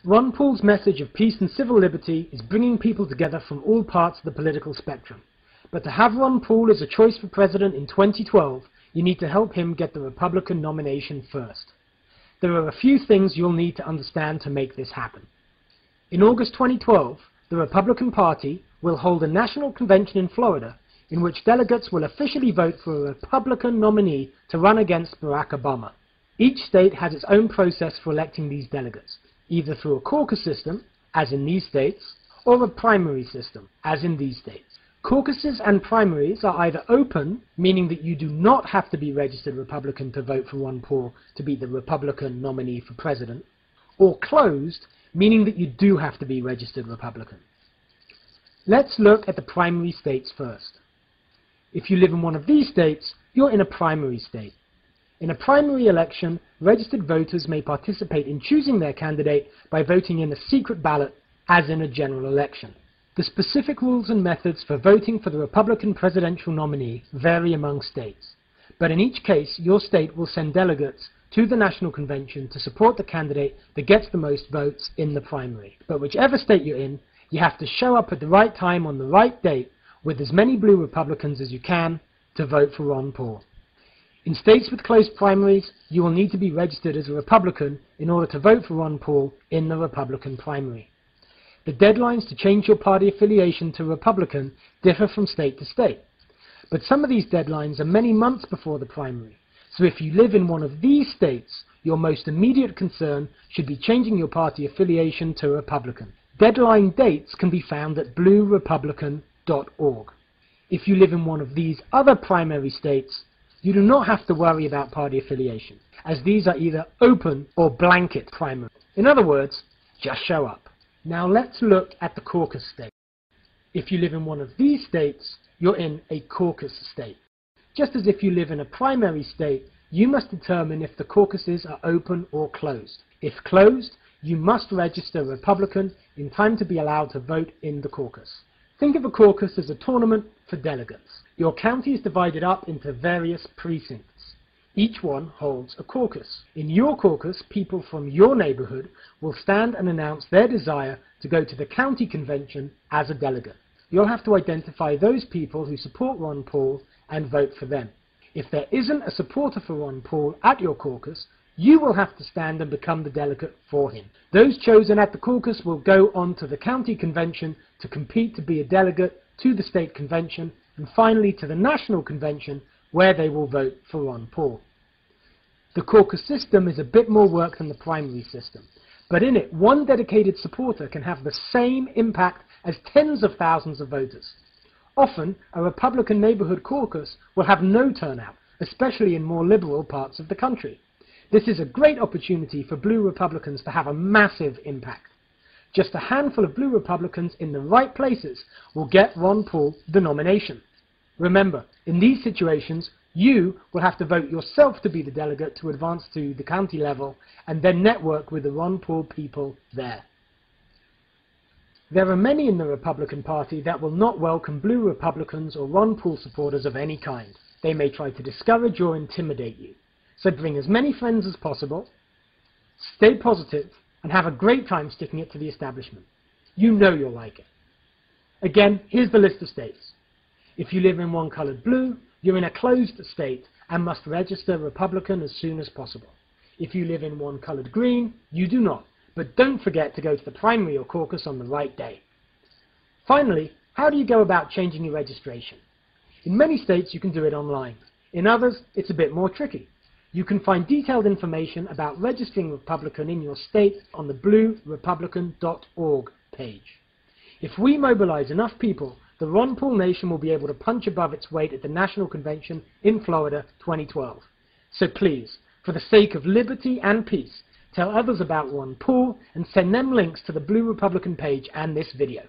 Ron Paul's message of peace and civil liberty is bringing people together from all parts of the political spectrum. But to have Ron Paul as a choice for president in 2012, you need to help him get the Republican nomination first. There are a few things you'll need to understand to make this happen. In August 2012, the Republican Party will hold a national convention in Florida in which delegates will officially vote for a Republican nominee to run against Barack Obama. Each state has its own process for electing these delegates, either through a caucus system, as in these states, or a primary system, as in these states. Caucuses and primaries are either open, meaning that you do not have to be registered Republican to vote for Ron Paul to be the Republican nominee for president, or closed, meaning that you do have to be registered Republican. Let's look at the primary states first. If you live in one of these states, you're in a primary state. In a primary election, registered voters may participate in choosing their candidate by voting in a secret ballot, as in a general election. The specific rules and methods for voting for the Republican presidential nominee vary among states, but in each case, your state will send delegates to the National Convention to support the candidate that gets the most votes in the primary. But whichever state you're in, you have to show up at the right time on the right date with as many blue Republicans as you can to vote for Ron Paul. In states with closed primaries, you will need to be registered as a Republican in order to vote for Ron Paul in the Republican primary. The deadlines to change your party affiliation to Republican differ from state to state, but some of these deadlines are many months before the primary, so if you live in one of these states, your most immediate concern should be changing your party affiliation to Republican. Deadline dates can be found at bluerepublican.org. If you live in one of these other primary states, you do not have to worry about party affiliation, as these are either open or blanket primary. In other words, just show up. Now let's look at the caucus state. If you live in one of these states, you're in a caucus state. Just as if you live in a primary state, you must determine if the caucuses are open or closed. If closed, you must register Republican in time to be allowed to vote in the caucus. Think of a caucus as a tournament for delegates. Your county is divided up into various precincts. Each one holds a caucus. In your caucus, people from your neighborhood will stand and announce their desire to go to the county convention as a delegate. You'll have to identify those people who support Ron Paul and vote for them. If there isn't a supporter for Ron Paul at your caucus, you will have to stand and become the delegate for him. Those chosen at the caucus will go on to the county convention to compete to be a delegate to the state convention and finally to the national convention where they will vote for Ron Paul. The caucus system is a bit more work than the primary system, but in it, one dedicated supporter can have the same impact as tens of thousands of voters. Often, a Republican neighborhood caucus will have no turnout, especially in more liberal parts of the country. This is a great opportunity for blue Republicans to have a massive impact. Just a handful of blue Republicans in the right places will get Ron Paul the nomination. Remember, in these situations, you will have to vote yourself to be the delegate to advance to the county level and then network with the Ron Paul people there. There are many in the Republican Party that will not welcome blue Republicans or Ron Paul supporters of any kind. They may try to discourage or intimidate you. So bring as many friends as possible, stay positive, and have a great time sticking it to the establishment. You know you'll like it. Again, here's the list of states. If you live in one colored blue, you're in a closed state and must register Republican as soon as possible. If you live in one colored green, you do not, but don't forget to go to the primary or caucus on the right day. Finally, how do you go about changing your registration? In many states you can do it online. In others, it's a bit more tricky. You can find detailed information about registering Republican in your state on the bluerepublican.org page. If we mobilize enough people, the Ron Paul Nation will be able to punch above its weight at the National Convention in Florida 2012. So please, for the sake of liberty and peace, tell others about Ron Paul and send them links to the Blue Republican page and this video.